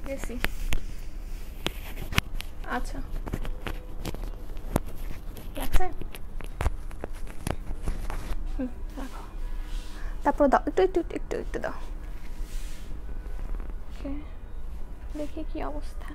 গেছি। আচ্ছা লাগছে, রাখো, তারপর দাও, একটু একটু একটু একটু দাও। ওকে, দেখি কি অবস্থা।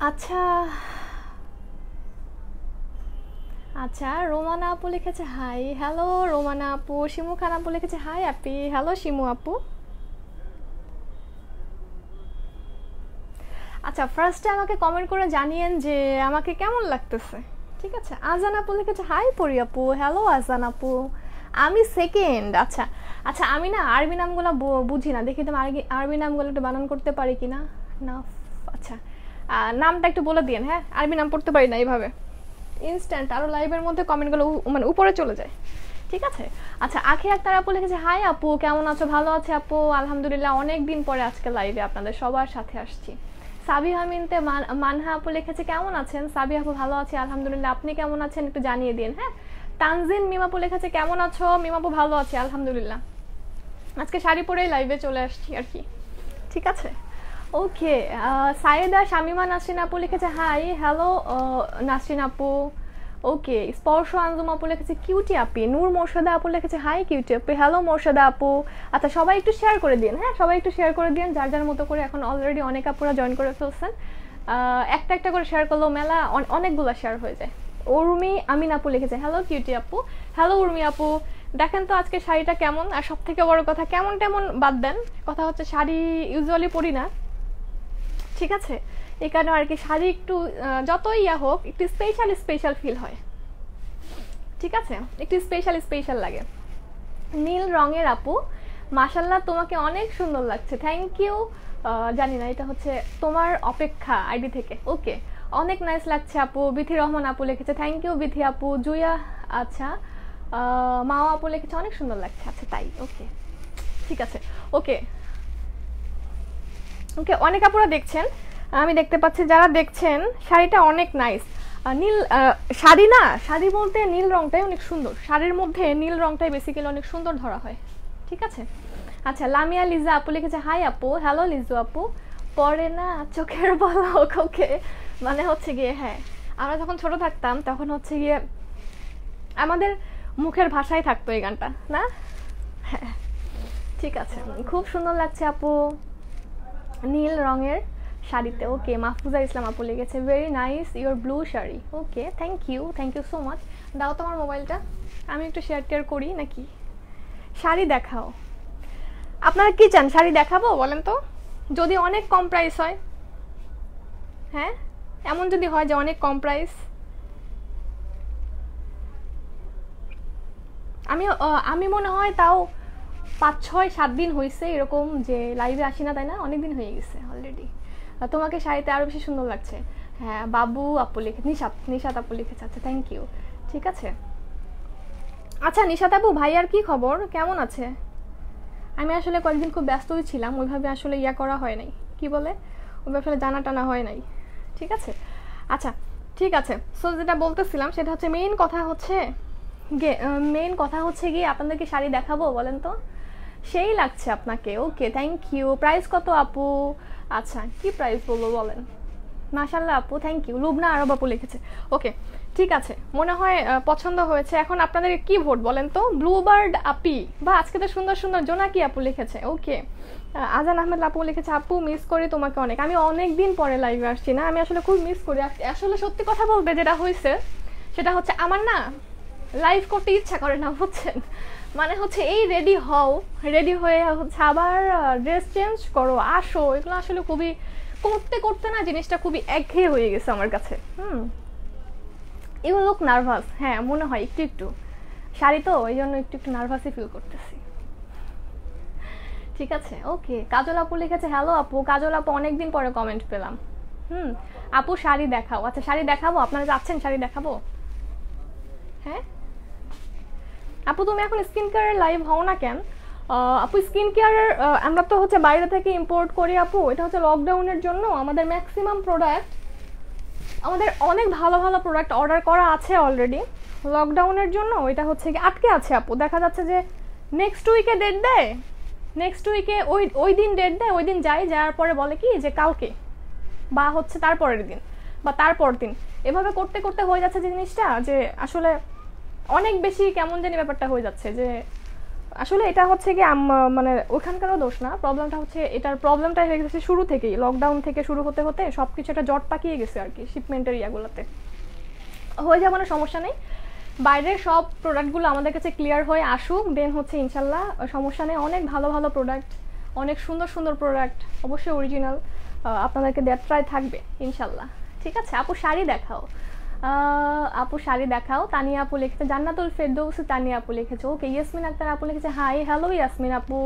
আচ্ছা আচ্ছা, রোমানা আপু লিখেছে হাই। হ্যালো রোমানা আপু। শিমু খান আপু লিখেছে হাই আপি। হ্যালো শিমু আপু। আচ্ছা, ফার্স্টে আমাকে কমেন্ট করে জানিয়েন যে আমাকে কেমন লাগতেছে, ঠিক আছে? আজান আপু লিখেছে হাই পরি আপু। হ্যালো আজান আপু। আমি সেকেন্ড। আচ্ছা আচ্ছা, আমি না আরবি নামগুলো বুঝি না, দেখি তুমি আরবি নামগুলো একটু বানান করতে পারি কিনা। না, আচ্ছা নামটা একটু বলে দিন। হ্যাঁ, আরবি নাম পড়তে পারি না এইভাবে ইনস্ট্যান্ট, আরও লাইভের মধ্যে কমেন্টগুলো মানে উপরে চলে যায়, ঠিক আছে? আচ্ছা, আখি আক্তার আপু লিখেছে হাই আপু, কেমন আছো? ভালো আছে আপু, আলহামদুলিল্লাহ, অনেক দিন পরে আজকে লাইভে আপনাদের সবার সাথে আসছি। সাবিহা মিনতে মানহা আপু লিখেছে কেমন আছেন? সাবিহা আপু ভালো আছে আলহামদুলিল্লাহ, আপনি কেমন আছেন একটু জানিয়ে দিন। হ্যাঁ, তানজিন মিমাপু লিখেছে কেমন আছো? মিমাপু ভালো আছে আলহামদুলিল্লাহ, আজকে শাড়ি পরেই লাইভে চলে আসছি আর কি, ঠিক আছে? ওকে, সাইয়েদা শামিমা নাসরিন আপু লিখেছে হাই। হ্যালো নাসরিন আপু। ওকে, স্পর্শ আঞ্জুম আপু লিখেছে কিউটি আপি। নূর মোর্শেদা আপু লিখেছে হাই কিউটি আপি। হ্যালো মোর্শেদা আপু। আচ্ছা, সবাই একটু শেয়ার করে দিন। হ্যাঁ, সবাই একটু শেয়ার করে দিন যার যার মতো করে। এখন অলরেডি অনেক আপুরা জয়েন করে ফেলছেন, একটা একটা করে শেয়ার করলেও মেলা অনেকগুলো শেয়ার হয়ে যায়। উর্মি আমিন আপু লিখেছে হ্যালো কিউটি আপু। হ্যালো উর্মি আপু। দেখেন তো আজকে শাড়িটা কেমন, আর সব থেকে বড় কথা কেমন টেমন বাদ দেন, কথা হচ্ছে শাড়ি ইউজুয়ালি পরি না, ঠিক আছে? এই কারণে আর কি শাড়ি একটু যতই ইয়া হোক একটু স্পেশাল ফিল হয়, ঠিক আছে? একটু স্পেশাল লাগে। নীল রঙের আপু, মাশাল্লাহ তোমাকে অনেক সুন্দর লাগছে, থ্যাংক ইউ। জানি না, এটা হচ্ছে তোমার অপেক্ষা আইডি থেকে। ওকে, অনেক নাইস লাগছে আপু। বিথি রহমান আপু লিখেছে থ্যাংক ইউ বিথি আপু। জুয়া, আচ্ছা মাও আপু লিখেছে অনেক সুন্দর লাগছে। আচ্ছা তাই, ওকে ঠিক আছে। ওকে ওকে, অনেক আপুরা দেখছেন, আমি দেখতে পাচ্ছি যারা দেখছেন। শাড়িটা অনেক নাইস, নীল শাড়ি না, শাড়ি বলতে নীল রংটাই অনেক সুন্দর, শাড়ির মধ্যে নীল রংটাই বেসিক্যালি অনেক সুন্দর ধরা হয়, ঠিক আছে? আচ্ছা, লামিয়া লিজা আপু লিখেছে হাই আপু। হ্যালো লিজু আপু। পরে না চোখের পলক। ওকে, মানে হচ্ছে গিয়ে হ্যাঁ, আমরা যখন ছোট থাকতাম তখন হচ্ছে গিয়ে আমাদের মুখের ভাষায় থাকতো এই গানটা, না? হ্যাঁ, ঠিক আছে, খুব সুন্দর লাগছে আপু নীল রঙের শাড়িতে। ওকে, মাহফুজা ইসলাম আপু লিখেছে very nice your blue sari. Okay, thank you so much. দাও তোমার মোবাইলটা, আমি একটু শেয়ার টেয়ার করি নাকি। শাড়ি দেখাও, আপনারা কি চান শাড়ি দেখাবো বলেন তো? যদি অনেক কম প্রাইস হয়, হ্যাঁ এমন যদি হয় যে অনেক কম প্রাইস, আমি মনে হয় তাও 5-6-7 দিন হয়েছে এরকম যে লাইভে আসি না, তাই না? অনেক দিন হয়ে গেছে অলরেডি। তোমাকে শাড়িতে আরও বেশি সুন্দর লাগছে। হ্যাঁ, বাবু আপু লিখে, নিশাত আপু লিখেছে। আচ্ছা থ্যাংক ইউ, ঠিক আছে। আচ্ছা নিশাত আপু, ভাইয়ার কি খবর, কেমন আছে? আমি আসলে কয়েকদিন খুব ব্যস্তই ছিলাম, ওইভাবে আসলে ইয়া করা হয় নাই, কি বলে, ওইভাবে আসলে জানা টানা হয় নাই, ঠিক আছে? আচ্ছা ঠিক আছে, সো যেটা বলতেছিলাম সেটা হচ্ছে মেইন কথা হচ্ছে গিয়ে আপনাদেরকে শাড়ি দেখাবো বলেন তো? সেই লাগছে আপনাকে, ওকে থ্যাংক ইউ। প্রাইস কত আপু? আচ্ছা কি প্রাইস বলবো বলেন? মাশাল্লাহ আপু, থ্যাংক ইউ। লুবনা আরব আপু লিখেছে। ওকে ঠিক আছে, মনে হয় পছন্দ হয়েছে। এখন আপনাদের কি ভোট বলেন তো? ব্লুবার্ড আপি বা আজকে তো সুন্দর সুন্দর জোনাকি আপু লিখেছে। ওকে, আজান আহমেদ আপু লিখেছে আপু মিস করি তোমাকে অনেক। আমি অনেক দিন পরে লাইভে আসছি না, আমি আসলে খুব মিস করি। আসলে সত্যি কথা বলতে যেটা হয়েছে সেটা হচ্ছে আমার না লাইভ করতে ইচ্ছা করে না, বুঝছেন? মানে হচ্ছে এই রেডি হও, রেডি হয়ে হচ্ছে আবার ড্রেস চেঞ্জ করো, আসো, এগুলো আসলে খুবই করতে করতে না জিনিসটা খুবই একঘেয়ে হয়ে গেছে আমার কাছে। You look nervous. হ্যাঁ মনে হয় একটু একটু, শাড়ি তো ওই জন্য একটু একটু নার্ভাসই ফিল করতেছি, ঠিক আছে? ওকে, কাজল আপু লিখেছে হ্যালো আপু। কাজল আপু অনেকদিন পরে কমেন্ট পেলাম। আপু শাড়ি দেখাও। আচ্ছা শাড়ি দেখাবো, আপনারা যাচ্ছেন শাড়ি দেখাবো? হ্যাঁ আপু, তুমি এখন স্কিন কেয়ারের লাইভ হও না কেন? আপু স্কিন কেয়ারের আমরা তো হচ্ছে বাইরে থেকে ইম্পোর্ট করি আপু, এটা হচ্ছে লকডাউনের জন্য আমাদের ম্যাক্সিমাম প্রোডাক্ট, আমাদের অনেক ভালো ভালো প্রোডাক্ট অর্ডার করা আছে অলরেডি। লকডাউনের জন্য এটা হচ্ছে কি আটকে আছে আপু, দেখা যাচ্ছে যে নেক্সট উইকে ডেট দেয়, নেক্সট উইকে ওই ওই দিন ডেট দেয়, ওই দিন যাওয়ার পরে বলে কি যে কালকে বা হচ্ছে তারপরের দিন বা তারপর দিন, এভাবে করতে করতে হয়ে যাচ্ছে যে জিনিসটা যে আসলে অনেক বেশি কেমন জানি ব্যাপারটা হয়ে যাচ্ছে যে আসলে এটা হচ্ছে কি মানে ওখানকারও দোষ না, প্রবলেমটা হচ্ছে এটার প্রবলেমটাই হয়ে গেছে শুরু থেকেই, লকডাউন থেকে শুরু হতে হতে সব কিছু একটা জট পাকিয়ে গেছে আর কি শিপমেন্টের ইয়াগুলোতে। হয়ে যাওয়া মানে সমস্যা নেই, বাইরের সব প্রোডাক্টগুলো আমাদের কাছে ক্লিয়ার হয়ে আসুক, দেন হচ্ছে ইনশাল্লাহ সমস্যা নেই, অনেক ভালো ভালো প্রোডাক্ট, অনেক সুন্দর সুন্দর প্রোডাক্ট, অবশ্যই অরিজিনাল আপনাদেরকে দেওয়ার ট্রাই থাকবে ইনশাল্লাহ। ঠিক আছে আপু শাড়ি দেখাও, আপু শাড়ি দেখাও। তানিয়া আপু লিখেছে, জান্নাতুল ফেরদৌসি তানিয়া আপু লিখেছে, ওকে। ইয়াসমিন আক্তার আপু লিখেছে হাই হ্যালো ইয়াসমিন আপু।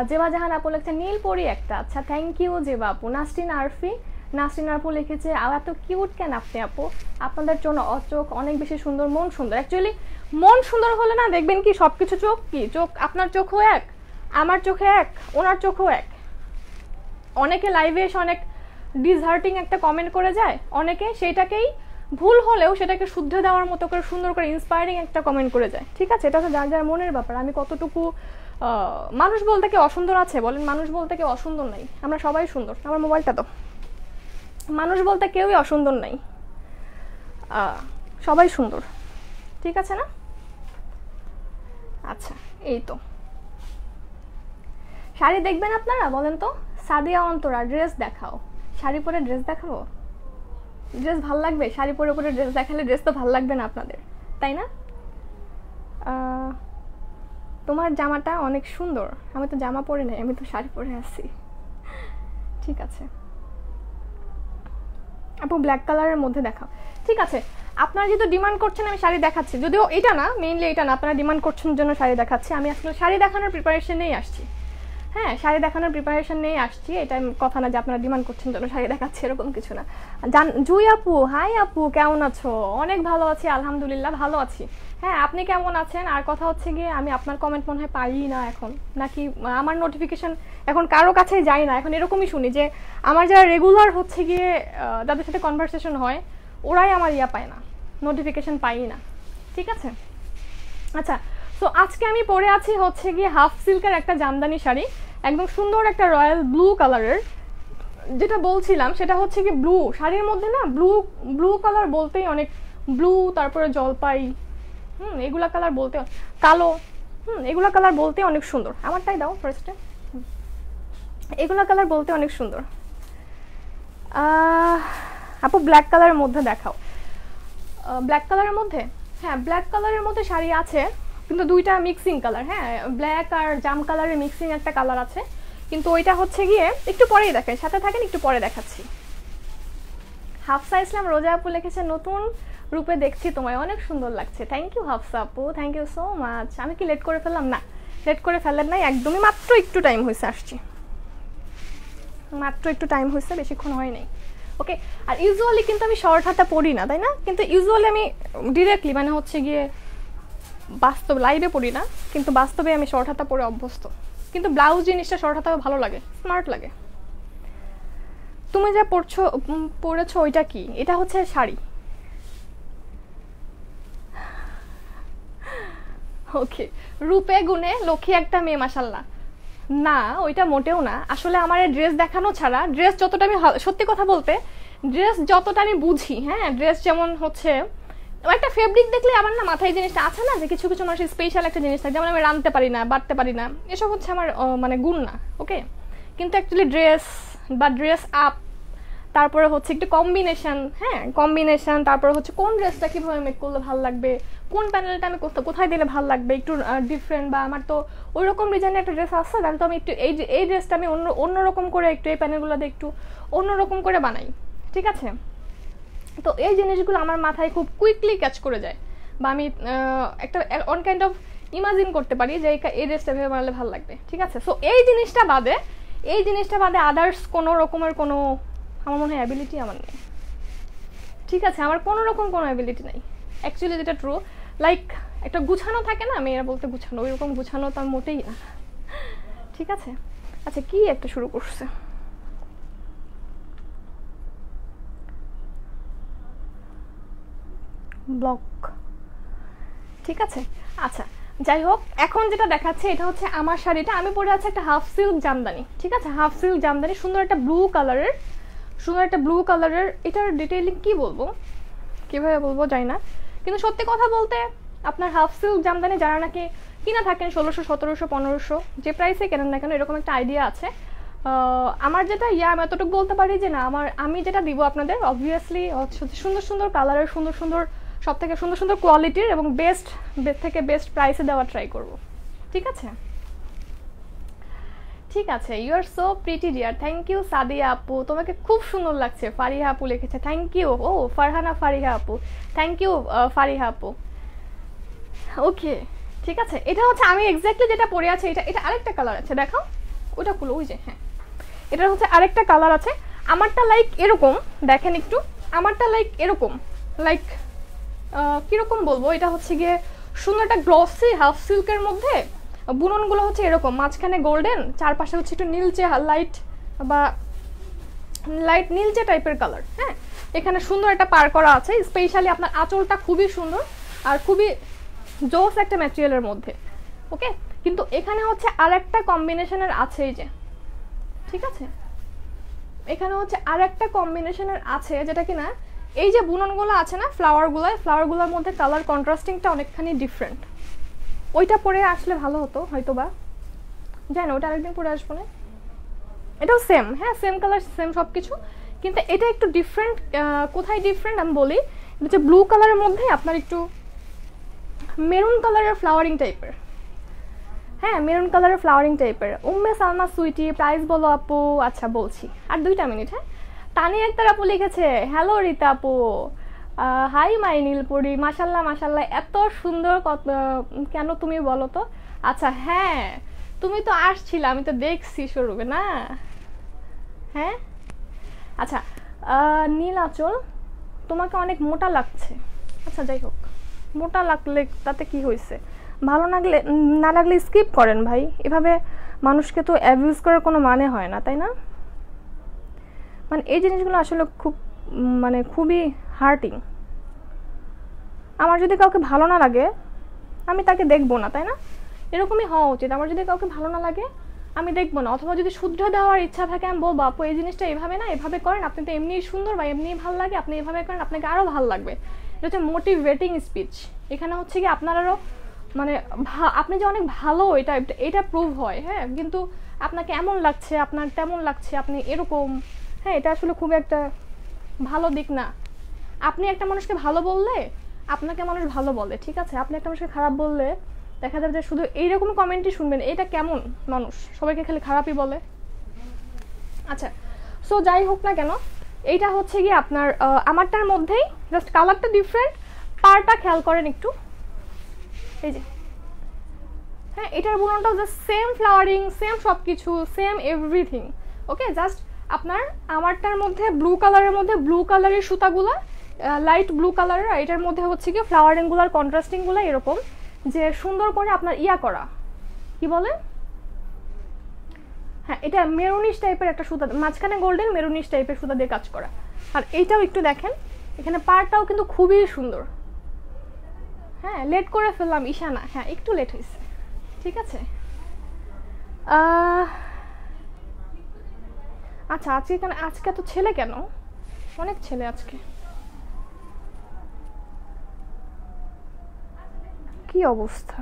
জেবা জাহান আপু লিখেছে নীল পরি একটা, আচ্ছা থ্যাংক ইউ জেবা আপু। নাসরিন আরফি, নাসরিন আপু লিখেছে এত কিউট কেন আপনি আপু, আপনাদের জন্য চোখ অনেক বেশি সুন্দর, মন সুন্দর। অ্যাকচুয়ালি মন সুন্দর হলে না দেখবেন কি সব কিছু চোখ কি চোখ, আপনার চোখও এক, আমার চোখে এক, ওনার চোখও এক। অনেকে লাইভে এসে অনেক ডিসহার্টিং একটা কমেন্ট করে যায়, অনেকে সেটাকেই ভুল হলেও সেটাকে শুদ্ধ দেওয়ার মতো করে সুন্দর করে ইন্সপায়ারিং একটা কমেন্ট করে যায়। ঠিক আছে, এটা তো যার যার মনের ব্যাপার। আমি কতটুকু মানুষ বলতে কি অসুন্দর আছে বলেন, মানুষ বলতে কেউ অসুন্দর নাই, আমরা সবাই সুন্দর। আমার মোবাইলটা তো, মানুষ বলতে কেউই অসুন্দর নাই, সবাই সুন্দর। ঠিক আছে না? আচ্ছা এই তো শাড়ি দেখবেন আপনারা বলেন তো। সাদিয়া অন্তরা ড্রেস দেখাও, শাড়ি পরে ড্রেস দেখাবো, ড্রেস ভাল লাগবে? শাড়ি পরে পরে ড্রেস দেখালে ড্রেস তো ভাল লাগবে না আপনাদের, তাই না? তোমার জামাটা অনেক সুন্দর, আমি তো জামা পরে নাই, আমি তো শাড়ি পরে আছি। ঠিক আছে আপু ব্ল্যাক কালারের মধ্যে দেখাও। ঠিক আছে, আপনারা যেহেতু ডিমান্ড করছেন আমি শাড়ি দেখাচ্ছি, যদিও এটা না মেইনলি এটা না, আপনারা ডিমান্ড করছেন জন্য শাড়ি দেখাচ্ছি। আমি আসলে শাড়ি দেখানোর প্রিপারেশন নিয়েই আসছি, হ্যাঁ শাড়ি দেখানোর প্রিপারেশন নিয়েই আসছি, এটা কথা না যে আপনারা ডিমান্ড করছেন জন্য শাড়ি দেখাচ্ছি, এরকম কিছু না। জুই আপু হাই আপু, কেমন আছো? অনেক ভালো আছি আলহামদুলিল্লাহ, ভালো আছি। হ্যাঁ আপনি কেমন আছেন? আর কথা হচ্ছে গিয়ে আমি আপনার কমেন্ট মনে হয় পাই না এখন, নাকি আমার নোটিফিকেশন এখন কারো কাছে যাই না, এখন এরকমই শুনি যে আমার যারা রেগুলার হচ্ছে গিয়ে যাদের সাথে কনভারসেশন হয় ওরাই আমার ইয়া পায় না, নোটিফিকেশন পাই না। ঠিক আছে আচ্ছা, তো আজকে আমি পরে আছি হচ্ছে গিয়ে হাফ সিল্কের একটা জামদানি শাড়ি, একদম সুন্দর একটা রয়্যাল ব্লু কালারের। যেটা বলছিলাম সেটা হচ্ছে কি ব্লু শাড়ির মধ্যে না, ব্লু ব্লু কালার বলতেই অনেক ব্লু, তারপরে জলপাই, এগুলা কালার বলতে কালো, এগুলা কালার বলতে অনেক সুন্দর। আমারটাই দাও ফার্স্টে, এগুলা কালার বলতে অনেক সুন্দর। আপু ব্ল্যাক কালারের মধ্যে দেখাও, ব্ল্যাক কালারের মধ্যে, হ্যাঁ ব্ল্যাক কালারের মধ্যে শাড়ি আছে কিন্তু দুইটা মিক্সিং কালার, হ্যাঁ ব্ল্যাক আর জাম কালারের মিক্সিং একটা কালার আছে, কিন্তু ওইটা হচ্ছে গিয়ে একটু পরেই দেখেন, সাথে থাকেন একটু পরে দেখাচ্ছি। হাফসা ইসলাম রোজা আপু লিখেছে নতুন রূপে দেখছি তোমায়, অনেক সুন্দর লাগছে। থ্যাংক ইউ হাফসা আপু, থ্যাংক ইউ সো মাচ। আমি কি লেট করে ফেললাম? না লেট করে ফেলেন নাই, একদমই মাত্র একটু টাইম হয়েছে, আসছি মাত্র একটু টাইম হয়েছে, বেশিক্ষণ হয় নাই। ওকে, আর ইউজুয়ালি কিন্তু আমি শর্ট হাতা পরি না, তাই না? কিন্তু ইউজুয়ালি আমি ডিরেক্টলি মানে হচ্ছে গিয়ে বাস্তব লাইভে পড়ি না, কিন্তু বাস্তবে আমি শর্ট হাতা পরে অভ্যস্ত। কিন্তু ব্লাউজ জিনিসটা শর্ট হাতা ভালো লাগে, স্মার্ট লাগে। তুমি যা পরেছো ওইটা কি? এটা হচ্ছে শাড়ি। ওকে, রূপে গুণে লক্ষ্মী একটা মেয়ে মাশাল্লাহ। না ওইটা মোটেও না, আসলে আমার ড্রেস দেখানো ছাড়া, ড্রেস যতটা আমি সত্যি কথা বলতে ড্রেস যতটা আমি বুঝি, হ্যাঁ ড্রেস যেমন হচ্ছে একটা ফেব্রিক দেখলে আমার না মাথায় জিনিসটা আছে না যে কিছু কিছু মানুষের স্পেশাল একটা জিনিস থাকে, যেমন আমি রাঁধতে পারি না, বাড়তে পারি না, এসব হচ্ছে আমার মানে গুণ না। ওকে, কিন্তু অ্যাকচুয়ালি ড্রেস বা ড্রেস আপ, তারপরে হচ্ছে একটু কম্বিনেশন, হ্যাঁ কম্বিনেশন, তারপরে হচ্ছে কোন ড্রেসটা কীভাবে মেক করলে ভালো লাগবে, কোন প্যানেলটা আমি কোথায় দিলে ভালো লাগবে, একটু ডিফারেন্ট, বা আমার তো ওই রকম ডিজাইনের একটা ড্রেস আসছে, তাহলে তো আমি একটু এই ড্রেসটা আমি অন্যরকম করে একটু এই প্যানেলগুলোতে একটু অন্যরকম করে বানাই। ঠিক আছে, তো এই জিনিসগুলো আমার মাথায় খুব কুইকলি ক্যাচ করে যায়, বা আমি একটা অন কাইন্ড অফ ইমাজিন করতে পারি যে এই ড্রেসটা ভেবে বানালে ভালো লাগবে। ঠিক আছে, সো এই জিনিসটা বাদে আদার্স কোনো রকমের কোনো আমার মনে হয় অ্যাবিলিটি আমার নেই। ঠিক আছে, আমার কোনো রকম কোনো অ্যাবিলিটি নাই অ্যাকচুয়ালি, যেটা ট্রু। লাইক একটা গুছানো থাকে না, মেয়েরা বলতে গুছানো, ওই রকম গুছানো তো মোটেই না। ঠিক আছে। আচ্ছা কি একটা শুরু করছে, ব্লক, ঠিক আছে। আচ্ছা যাই হোক, এখন যেটা দেখাচ্ছে এটা হচ্ছে আমার শাড়িটা, আমি পরে আছি একটা হাফ সিল্ক জামদানি, ঠিক আছে, হাফ সিল্ক জামদানি, সুন্দর একটা ব্লু কালারের, এটার ডিটেইলিং কি বলবো, কিভাবে বলবো জানি না, কিন্তু সত্যি কথা বলতে আপনার হাফ সিল্ক জামদানি যারা নাকি কিনা থাকেন 1600, 1700, 1500 যে প্রাইসে কেনেন না কেন, এরকম একটা আইডিয়া আছে। আমার যেটা আমি এতটুকু বলতে পারি যে না, আমি যেটা দিব আপনাদের অবভিয়াসলি হচ্ছে সুন্দর সুন্দর কালারের, সুন্দর সুন্দর, সব থেকে সুন্দর সুন্দর কোয়ালিটির এবং বেস্ট থেকে বেস্ট প্রাইসে দেওয়ার ট্রাই করব, ঠিক আছে। ঠিক আছে, you are so pretty dear, thank you Sadia আপু, তোমাকে খুব সুন্দর লাগছে, ফারিহা আপু লিখেছে, থ্যাংক ইউ। ও ফারহানা ফারিহা আপু, থ্যাংক ইউ ফারিহা আপু। ওকে ঠিক আছে, এটা হচ্ছে আমি এক্স্যাক্টলি যেটা পরে আছে, এটা আরেকটা কালার আছে, দেখাও ওটা খুলো, ওই যে, হ্যাঁ এটার হচ্ছে আরেকটা কালার আছে। আমারটা লাইক এরকম, দেখেন একটু, আমারটা লাইক এরকম, লাইক কীরকম বলবো, এটা হচ্ছে গিয়ে সুন্দর একটা গ্লসি হাফ সিল্কের মধ্যে বুননগুলো হচ্ছে এরকম, মাঝখানে গোল্ডেন, চারপাশে হচ্ছে একটু নীলচে, লাইট বা লাইট নীলচে টাইপের কালার। হ্যাঁ, এখানে সুন্দর একটা পার করা আছে, স্পেশালি আপনার আঁচলটা খুবই সুন্দর আর খুবই জোস একটা ম্যাটেরিয়ালের মধ্যে। ওকে, কিন্তু এখানে হচ্ছে আর একটা কম্বিনেশনের আছে, এই যে, ঠিক আছে, এখানে হচ্ছে আর একটা কম্বিনেশনের আছে, যেটা কিনা এই যে বুননগুলো আছে না, ফ্লাওয়ারগুলোর মধ্যে কালার কন্ট্রাস্টিংটা অনেকখানি ডিফারেন্ট। ওইটা পরে আসলে ভালো হতো হয়তো বা, জানি না, ওটা আরেকদিন পরে আসবো না। এটাও সেম, হ্যাঁ সেম কালার সেম সব কিছু, কিন্তু এটা একটু ডিফারেন্ট। কোথায় ডিফারেন্ট আমি বলি, এটা হচ্ছে ব্লু কালারের মধ্যে আপনার একটু মেরুন কালারের ফ্লাওয়ারিং টাইপের, হ্যাঁ মেরুন কালারের ফ্লাওয়ারিং টাইপের। উম্মে সালমা সুইটি, প্রাইস বলো আপু। আচ্ছা বলছি, আর 2টা মিনিট। হ্যাঁ, তানিয়া আক্তার আপু লিখেছে, হ্যালো রীতা আপু, হাই মাই নীলপরি, মাশাল্লাহ মাশাল্লাহ, এত সুন্দর কেন তুমি বলো তো। আচ্ছা হ্যাঁ, তুমি তো আসছিলে, আমি তো দেখছি শোরুমে না। হ্যাঁ আচ্ছা, নীল আঁচল, তোমাকে অনেক মোটা লাগছে। আচ্ছা যাই হোক, মোটা লাগলে তাতে কি হয়েছে, ভালো না লাগলে স্কিপ করেন ভাই, এভাবে মানুষকে তো অ্যাবিউজ করার কোনো মানে হয় না, তাই না? মানে এই জিনিসগুলো আসলে খুবই হার্টিং। আমার যদি কাউকে ভালো না লাগে আমি তাকে দেখবো না, তাই না? এরকমই হওয়া উচিত। আমার যদি কাউকে ভালো না লাগে আমি দেখবো না, অথবা যদি শুধরে দেওয়ার ইচ্ছা থাকে আমি বলবো আপু এই জিনিসটা এভাবে না, এভাবে করেন, আপনি তো এমনিই সুন্দর বা এমনিই ভালো লাগে, আপনি এভাবে করেন, আপনাকে আরও ভালো লাগবে। এটা হচ্ছে মোটিভেটিং স্পিচ। এখানে হচ্ছে কি আপনারও আপনি যে অনেক ভালো এটা প্রুভ হয়। হ্যাঁ, কিন্তু আপনাকে এমন লাগছে, আপনার তেমন লাগছে, আপনি এরকম, হ্যাঁ এটা আসলে খুব একটা ভালো দিক না। আপনি একটা মানুষকে ভালো বললে আপনাকে মানুষ ভালো বলে, ঠিক আছে? আপনি একটা মানুষকে খারাপ বললে দেখা যাবে যে শুধু এইরকম কমেন্টই শুনবেন, এটা কেমন মানুষ, সবাইকে খালি খারাপই বলে। আচ্ছা, সো যাই হোক না কেন, এইটা হচ্ছে গিয়ে আপনার আমারটার মধ্যেই জাস্ট কালারটা ডিফারেন্ট, পারটা খেয়াল করেন একটু, এই যে, হ্যাঁ এটার বুননটাও জাস্ট সেম ফ্লাওয়ারিং, সেম সব কিছু, সেম এভরিথিং। ওকে, জাস্ট আপনার আমারটার মধ্যে ব্লু কালারের মধ্যে ব্লু কালারের সুতাগুলা, লাইট ব্লু কালারের, আর এটার মধ্যে হচ্ছে কি ফ্লাওয়ারিংগুলার কন্ট্রাস্টিংগুলো এরকম যে সুন্দর করে আপনার করা, কি বলে, হ্যাঁ এটা মেরুনিশ টাইপের একটা সুতা, মাঝখানে গোল্ডেন মেরুনিশ টাইপের সুতা দিয়ে কাজ করা। আর এইটাও একটু দেখেন, এখানে পাড়টাও কিন্তু খুবই সুন্দর। হ্যাঁ, লেট করে ফেললাম ঈশানা, হ্যাঁ একটু লেট হয়েছে, ঠিক আছে। আচ্ছা আজকে এত ছেলে কেন? অনেক ছেলে আজকে, কি অবস্থা?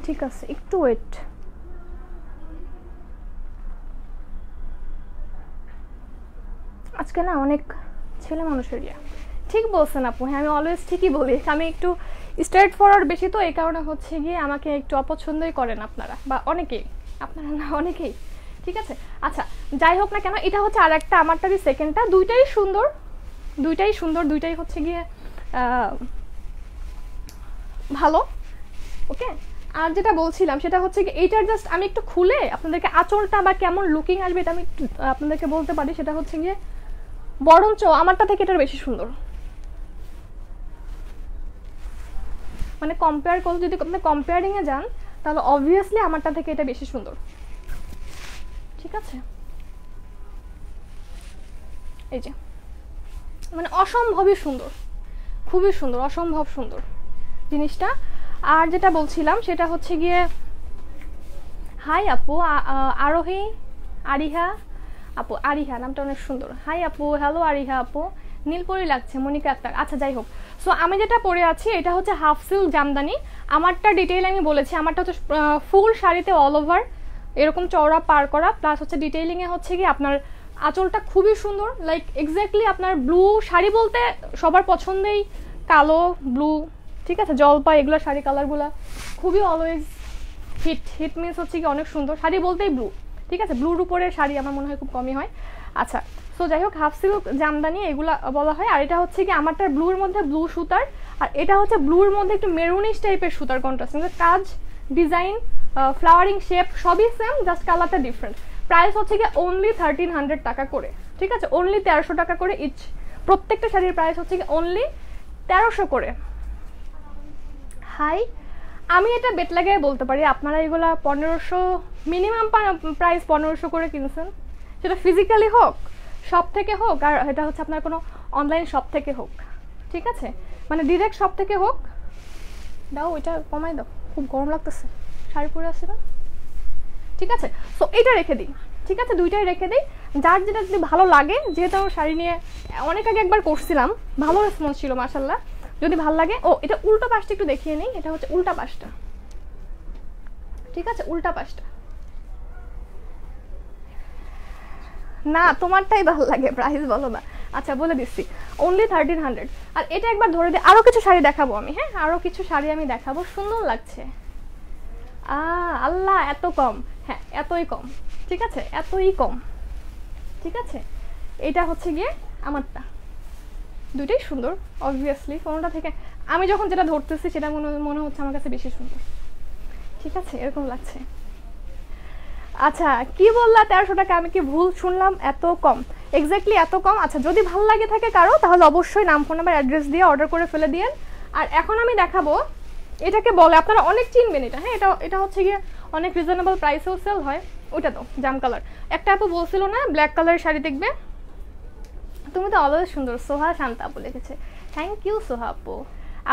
ঠিক আছে, একটু ওয়েট। আজকে না অনেক ছেলে মানুষের ঠিক বলছেন আপু, হ্যাঁ আমি অলওয়েজ ঠিকই বলি, আমি একটু স্ট্রেট ফরওয়ার্ড বেশি, তো এই কারণে হচ্ছে গিয়ে আমাকে একটু অপছন্দই করেন আপনারা, বা অনেকেই, আপনারা না অনেকেই, ঠিক আছে। আচ্ছা যাই হোক না কেন, এটা হচ্ছে আর একটা, আমারটারই সেকেন্ডটা, দুইটাই সুন্দর, দুইটাই হচ্ছে গিয়ে ভালো। ওকে, আর যেটা বলছিলাম সেটা হচ্ছে কি, এইটার জাস্ট আমি একটু খুলে আপনাদেরকে আঁচলটা বা কেমন লুকিং আসবে এটা আমি একটু আপনাদেরকে বলতে পারি। সেটা হচ্ছে গিয়ে বরঞ্চ আমারটা থেকে এটার বেশি সুন্দর। মানে কম্পেয়ার করলে যদি আপনি কম্পেয়ারিংয়ে যান তাহলে অবভিয়াসলি আমারটা থেকে এটা বেশি সুন্দর, ঠিক আছে। এই যে মানে অসম্ভবই সুন্দর, খুবই সুন্দর, অসম্ভব সুন্দর জিনিসটা। আর যেটা বলছিলাম সেটা হচ্ছে গিয়ে, হাই আপু, আরোহী, আরিহা আপু, আরিহা নামটা অনেক সুন্দর। হাই আপু, হ্যালো আরিহা আপু, নীলপরি লাগছে, মনিকা আক্তার। আচ্ছা যাই হোক, সো আমি যেটা পরে আছি এটা হচ্ছে হাফ সিল্ক জামদানি। আমারটা ডিটেইল আমি বলেছি, আমারটা হচ্ছে ফুল শাড়িতে অল ওভার এরকম চওড়া পার করা, প্লাস হচ্ছে ডিটেইলিংয়ে হচ্ছে কি আপনার আঁচলটা খুবই সুন্দর, লাইক এক্স্যাক্টলি আপনার ব্লু শাড়ি বলতে সবার পছন্দেই কালো ব্লু, ঠিক আছে, জলপাই, এগুলো শাড়ি কালারগুলো খুবই অলওয়েজ হিট মিন্স হচ্ছে কি অনেক সুন্দর শাড়ি বলতেই ব্লু, ঠিক আছে। ব্লুর উপরে শাড়ি আমার মনে হয় খুব কমই হয়। আচ্ছা, সো যাই হোক, হাফ সিল্ক জামদানি এগুলা বলা হয়। আর এটা হচ্ছে কি আমারটা ব্লুর মধ্যে ব্লু সুতার, আর এটা হচ্ছে ব্লুর মধ্যে একটু মেরুনিশ টাইপের সুতার কন্ট্রাস্ট, কাজ, ডিজাইন, ফ্লাওয়ারিং শেপ সবই সেম, জাস্ট কালারটা ডিফারেন্ট। প্রাইস হচ্ছে কি অনলি 1300 টাকা করে, ঠিক আছে, অনলি 1300 টাকা করে ইচ। প্রত্যেকটা শাড়ির প্রাইস হচ্ছে কি অনলি 1300 করে। হাই, আমি এটা বেট লাগাই বলতে পারি আপনারা এগুলা 1500 মিনিমাম প্রাইস 1500 করে কিনছেন, সেটা ফিজিক্যালি হোক, শপ থেকে হোক, আর এটা হচ্ছে আপনার কোনো অনলাইন শপ থেকে হোক, ঠিক আছে, মানে ডিরেক্ট শপ থেকে হোক। দাও ওইটা কমাই দাও, খুব গরম লাগতেছে, শাড়ি পরে আসছে না, ঠিক আছে। সো এটা রেখে দিই, ঠিক আছে, দুইটাই রেখে দিই, যার যেটা যদি ভালো লাগে। যেহেতু আমার শাড়ি নিয়ে অনেক আগে একবার করছিলাম, ভালো রেসপন্স ছিল মাশাল্লাহ, যদি ভালো লাগে। ও এটা উল্টো পাশটা একটু দেখিয়ে নেই, এটা হচ্ছে উল্টা পাশটা, ঠিক আছে, উল্টা পাশটা। না তোমারটাই ভালো লাগে, প্রাইস বলো না। আচ্ছা বলে দিচ্ছি, অনলি 1300। আর এটা একবার ধরে দিই, আরো কিছু শাড়ি দেখাবো আমি, হ্যাঁ আরো কিছু শাড়ি আমি দেখাবো, সুন্দর লাগছে। আল্লাহ এত কম, হ্যাঁ এতই কম, ঠিক আছে, এতই কম, ঠিক আছে। এটা হচ্ছে গিয়ে আমারটা, দুইটাই সুন্দর অবভিয়াসলি, কোনোটা থেকে আমি যখন যেটা ধরতেছি সেটা মনে হচ্ছে আমার কাছে বেশি সুন্দর, ঠিক আছে, এরকম লাগছে। আচ্ছা কি বললা 1300 টাকা, আমি কি ভুল শুনলাম? এত কম, এক্স্যাক্টলি এত কম। আচ্ছা যদি ভালো লাগে থাকে কারো, তাহলে অবশ্যই নাম, ফোন নাম্বার, অ্যাড্রেস দিয়ে অর্ডার করে ফেলে দিয়েন। আর এখন আমি দেখাবো, এটাকে বলে আপনারা অনেক চিনবেন এটা, হ্যাঁ এটা হচ্ছে গিয়ে অনেক রিজনেবল প্রাইসেও সেল হয়। ওইটা তো জাম কালার, একটা আপু বলছিল না ব্ল্যাক কালারের শাড়ি দেখবে, তুমি তো অলওয়েজ সুন্দর। সোহা শান্ত আপু লিখেছে, থ্যাংক ইউ সোহা আপু।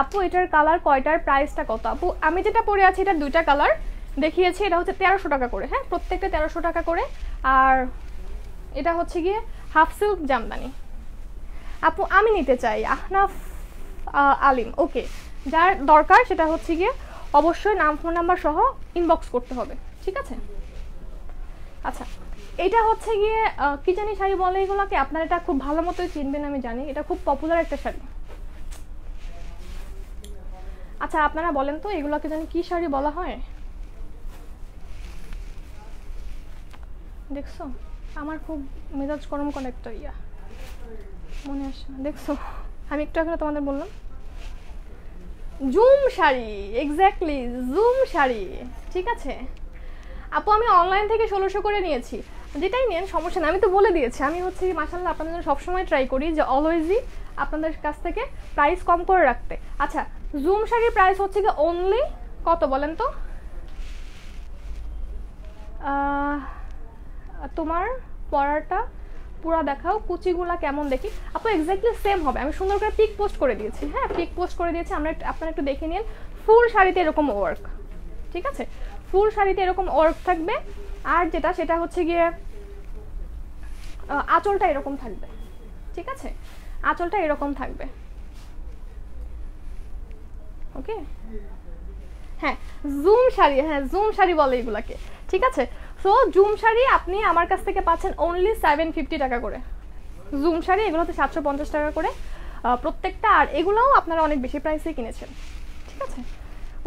আপু এটার কালার কয়টার, প্রাইসটা কত? আপু আমি যেটা পরে আছি এটার দুইটা কালার দেখিয়েছি, এটা হচ্ছে 1300 টাকা করে, হ্যাঁ প্রত্যেকটা 1300 টাকা করে। আর এটা হচ্ছে গিয়ে হাফ সিল্ক জামদানি। আপু আমি নিতে চাই, আহনাফ আলিম, ওকে, যার দরকার সেটা হচ্ছে গিয়ে অবশ্যই নাম, ফোন নাম্বার সহ ইনবক্স করতে হবে, ঠিক আছে। আচ্ছা এটা হচ্ছে গিয়ে কি জানি শাড়ি বলে এগুলোকে, আপনারা এটা খুব ভালো মতোই চিনবেন আমি জানি, এটা খুব পপুলার একটা শাড়ি। আচ্ছা আপনারা বলেন তো এগুলোকে জানি কি শাড়ি বলা হয়? দেখছো আমার খুব মেজাজ গরম করে একটা ইয়া মনে আসে না, দেখছো আমি একটু আগে তোমাদের বললাম zoom sari, exactly zoom sari, ঠিক আছে। আপু আমি অনলাইন থেকে 1600 করে নিয়েছি, যেটাই নেন সমস্যা না, আমি তো বলে দিয়েছি। আমি হচ্ছে মাশাআল্লাহ আপনাদের জন্য সবসময় ট্রাই করি যে অলওয়েজই আপনাদের কাছ থেকে প্রাইস কম করে রাখতে। আচ্ছা জুম শাড়ির প্রাইস হচ্ছে কি অনলি কত বলেন তো? তোমার পরাটা পুরা দেখাও, কুচিগুলা কেমন দেখি। আপু এক্স্যাক্টলি সেম হবে, আমি সুন্দর করে পিক পোস্ট করে দিয়েছি, হ্যাঁ পিক পোস্ট করে দিয়েছি, আপনারা একটু দেখে নিন। ফুল শাড়িতে এরকম ওয়ার্ক, ঠিক আছে, ফুল শাড়িতে এরকম ওয়ার্ক থাকবে। আর যেটা সেটা হচ্ছে গিয়ে আঁচলটা এরকম থাকবে, ঠিক আছে, আঁচলটা এরকম থাকবে, ওকে। হ্যাঁ জুম শাড়ি, হ্যাঁ জুম শাড়ি বলে এগুলাকে, ঠিক আছে। সো জুম শাড়ি আপনি আমার কাছ থেকে পাচ্ছেন অনলি 750 টাকা করে। জুম শাড়ি এগুলো হচ্ছে 750 টাকা করে প্রত্যেকটা, আর এগুলোও আপনারা অনেক বেশি প্রাইসে কিনেছেন, ঠিক আছে,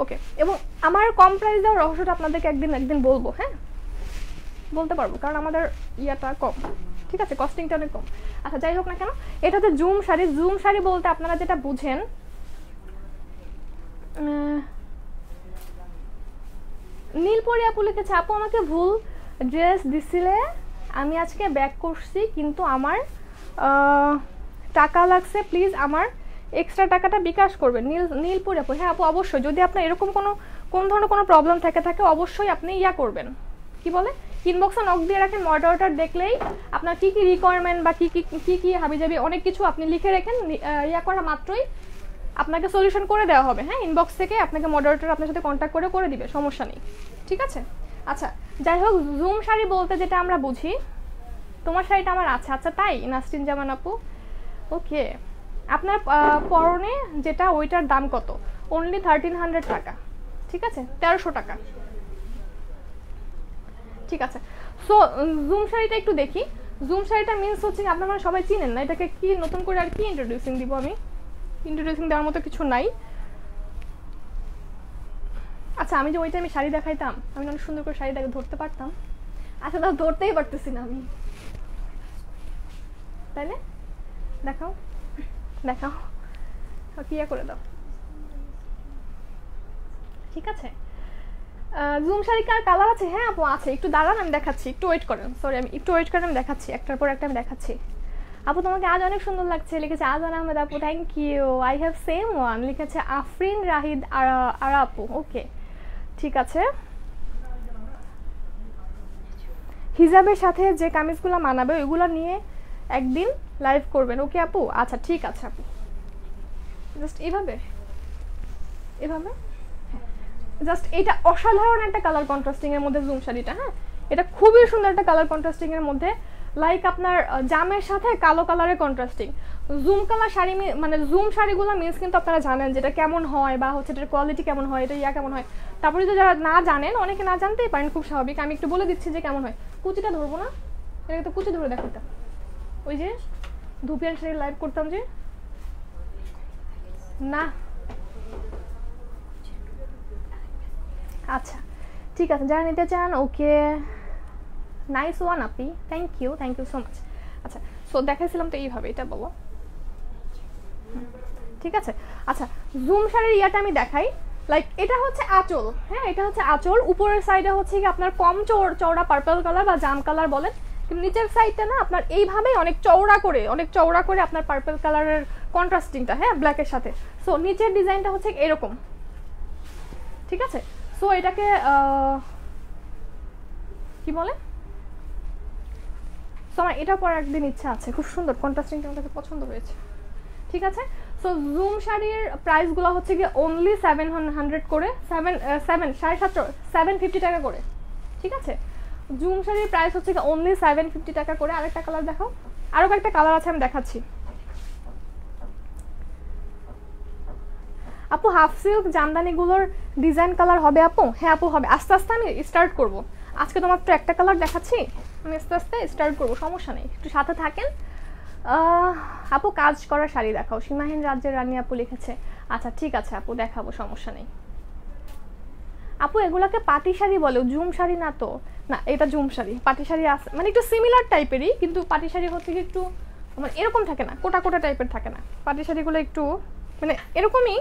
ওকে। এবং আমার কম প্রাইস দেওয়ার রহস্যটা আপনাদেরকে একদিন বলবো, হ্যাঁ বলতে পারবো, কারণ আমাদের ইয়াটা কম, ঠিক আছে, কস্টিংটা অনেক কম। আচ্ছা যাই হোক না কেন, এটা হচ্ছে জুম শাড়ি। জুম শাড়ি বলতে আপনারা যেটা বুঝেন, নীলপরি আপু লিখেছে, আপু আমাকে ভুল ড্রেস দিছিলে, আমি আজকে ব্যাক করছি কিন্তু আমার টাকা লাগছে, প্লিজ আমার এক্সট্রা টাকাটা বিকাশ করবেন নীলপুর আপু। হ্যাঁ আপু অবশ্যই, যদি আপনার এরকম কোন ধরনের কোনো প্রবলেম থাকে অবশ্যই আপনি করবেন, কি বলে ইনবক্সে নক দিয়ে রাখেন। মডারেটর দেখলেই আপনার কি রিকোয়ারমেন্ট বা কি হাবিজাবি অনেক কিছু আপনি লিখে রাখেন, করা মাত্রই আপনাকে সলিউশন করে দেওয়া হবে। হ্যাঁ ইনবক্স থেকে আপনাকে মডারেটর আপনার সাথে কন্ট্যাক্ট করে দিবে, সমস্যা নেই, ঠিক আছে। আচ্ছা যাই হোক, জুম শাড়ি বলতে যেটা আমরা বুঝি, তোমার শাড়িটা আমার আছে। আচ্ছা তাই নাসরিন জামান আপু, ওকে। আপনার পরনে যেটা ওইটার দাম কত? অনলি 1300 টাকা, ঠিক আছে, 1300 টাকা, ঠিক আছে। সো জুম শাড়িটা একটু দেখি। জুম শাড়িটা মিন্স হচ্ছে আপনারা সবাই চিনেন না, এটাকে কি নতুন করে আর কি ইন্ট্রোডিউসিং দিব? আমি ইন্ট্রোডিউসিং দেওয়ার মতো কিছু নাই। আচ্ছা আমি যে ওই টাইমে শাড়ি দেখাইতাম, আমি অনেক সুন্দর করে শাড়িটাকে ধরতে পারতাম। আচ্ছা তাও ধরতেই পারতেছি না আমি, তাইলে দেখাও দেখাও, কি করে দাও, ঠিক আছে। জুম শাড়ি কার কালার আছে? হ্যাঁ আপু আছে, একটু দাঁড়ান আমি দেখাচ্ছি, একটু ওয়েট করেন, সরি আমি একটু ওয়েট করেন, আমি দেখাচ্ছি, একটার পর একটা আমি দেখাচ্ছি। আপু তোমাকে আজ অনেক সুন্দর লাগছে, লিখেছে আজান আহমেদ আপু, thank you. I have same one, লিখেছে আফরিন রাহিদ আর আপু, ওকে ঠিক আছে। হিজাবের সাথে যে কামিজগুলো মানাবে ওইগুলো নিয়ে একদিন লাইভ করবেন, ওকে আপু? আচ্ছা ঠিক আছে আপু, জাস্ট এইভাবে জাস্ট এটা অসাধারণ একটা কালার কন্ট্রাস্টিং এর মধ্যে জুম শাড়িটা। হ্যাঁ এটা খুবই সুন্দর একটা কালার কন্ট্রাস্টিং এর মধ্যে, লাইক আপনার জামের সাথে কালো কালারের কন্ট্রাস্টিং। জুম কালার শাড়ি মানে জুম শাড়িগুলো মিন্স কিন্তু আপনারা জানেন যেটা কেমন হয় বা হচ্ছে এটার কোয়ালিটি কেমন হয়, এটা কেমন হয়। তারপরে যদি যারা না জানেন, অনেকে না জানতেই পারেন, খুব স্বাভাবিক, আমি একটু বলে দিচ্ছি যে কেমন হয়। কুচিটা ধরবো না, এটাকে তো কুচি ধরে দেখাতাম, ওই যে ধুপিয়ান শাড়ি লাইভ করতাম যে, না আচ্ছা ঠিক আছে, যারা নিতে চান ওকে, nice one Api, thank you so much. আচ্ছা সো দেখাইছিলাম তো এইভাবে, এটা বলো, ঠিক আছে। আচ্ছা জুম শাড়ির ইয়াটা আমি দেখাই, লাইক এটা হচ্ছে আঁচল। হ্যাঁ এটা হচ্ছে আঁচল, উপরের সাইডে হচ্ছে কি আপনার কম চওড়া পার্পল কালার বা জাম কালার বলেন, কিন্তু নিচের সাইডটা না আপনার এইভাবেই অনেক চওড়া করে আপনার পার্পল কালারের কন্ট্রাস্টিংটা, হ্যাঁ ব্ল্যাকের সাথে। সো নিচের ডিজাইনটা হচ্ছে এরকম, ঠিক আছে। সো এটাকে কি বলে, সো আমার এটা পরে একদিন ইচ্ছা আছে, খুব সুন্দর কন্ট্রাস্টিংটা আমার কাছে পছন্দ হয়েছে, ঠিক আছে। সো জুম শাড়ির প্রাইসগুলো হচ্ছে কি অনলি 700 করে, 750 টাকা করে, ঠিক আছে। জুম শাড়ির প্রাইস হচ্ছে কি অনলি 750 টাকা করে। আরেকটা কালার দেখাও, আরো একটা কালার আছে আমি দেখাচ্ছি। আপু হাফ সিল্ক জামদানিগুলোর ডিজাইন কালার হবে আপু? হ্যাঁ আপু হবে, আস্তে আস্তে আমি স্টার্ট করব। আজকে তোমার তো একটা কালার দেখাচ্ছি, আমি আস্তে আস্তে স্টার্ট করবো, সমস্যা নেই, একটু সাথে থাকেন। আপু কাজ করা শাড়ি দেখাও, সীমাহীন রাজ্যের রানী আপু লিখেছে। আচ্ছা ঠিক আছে আপু দেখাবো, সমস্যা নেই। আপু এগুলাকে পাটি শাড়ি বলে, জুম শাড়ি না তো? না এটা জুম শাড়ি, পাটি শাড়ি আছে মানে একটু সিমিলার টাইপেরই, কিন্তু পাটি শাড়ি হচ্ছে কি একটু মানে এরকম থাকে না, কোটা টাইপের থাকে না, পাটি শাড়িগুলো একটু মানে এরকমই।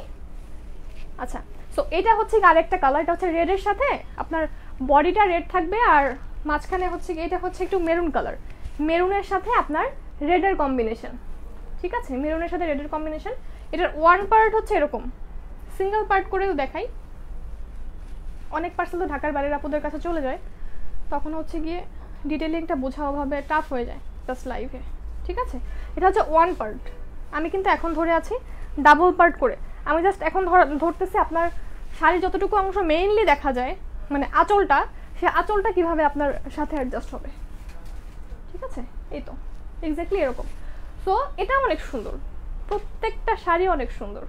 আচ্ছা সো এটা হচ্ছে আরেকটা কালার, এটা হচ্ছে রেডের সাথে আপনার বডিটা রেড থাকবে, আর মাঝখানে হচ্ছে এটা হচ্ছে একটু মেরুন কালার, মেরুনের সাথে আপনার রেডের কম্বিনেশন, ঠিক আছে, মেরুনের সাথে রেডের কম্বিনেশন। এটার ওয়ান পার্ট হচ্ছে এরকম, সিঙ্গেল পার্ট করেও দেখাই, অনেক পার্সেল তো ঢাকার বাইরের আপুদের কাছে চলে যায়, তখন হচ্ছে গিয়ে ডিটেলিংটা বোঝা ওভাবে টাফ হয়ে যায় জাস্ট লাইভে, ঠিক আছে। এটা হচ্ছে ওয়ান পার্ট, আমি কিন্তু এখন ধরে আছি ডাবল পার্ট করে, আমি জাস্ট এখন ধরতেছি আপনার শাড়ি যতটুকু অংশ মেইনলি দেখা যায় মানে আঁচলটা, সে আঁচলটা কিভাবে আপনার সাথে অ্যাডজাস্ট হবে, ঠিক আছে। এই তো এক্স্যাক্টলি এরকম। সো এটা অনেক সুন্দর, প্রত্যেকটা শাড়ি অনেক সুন্দর,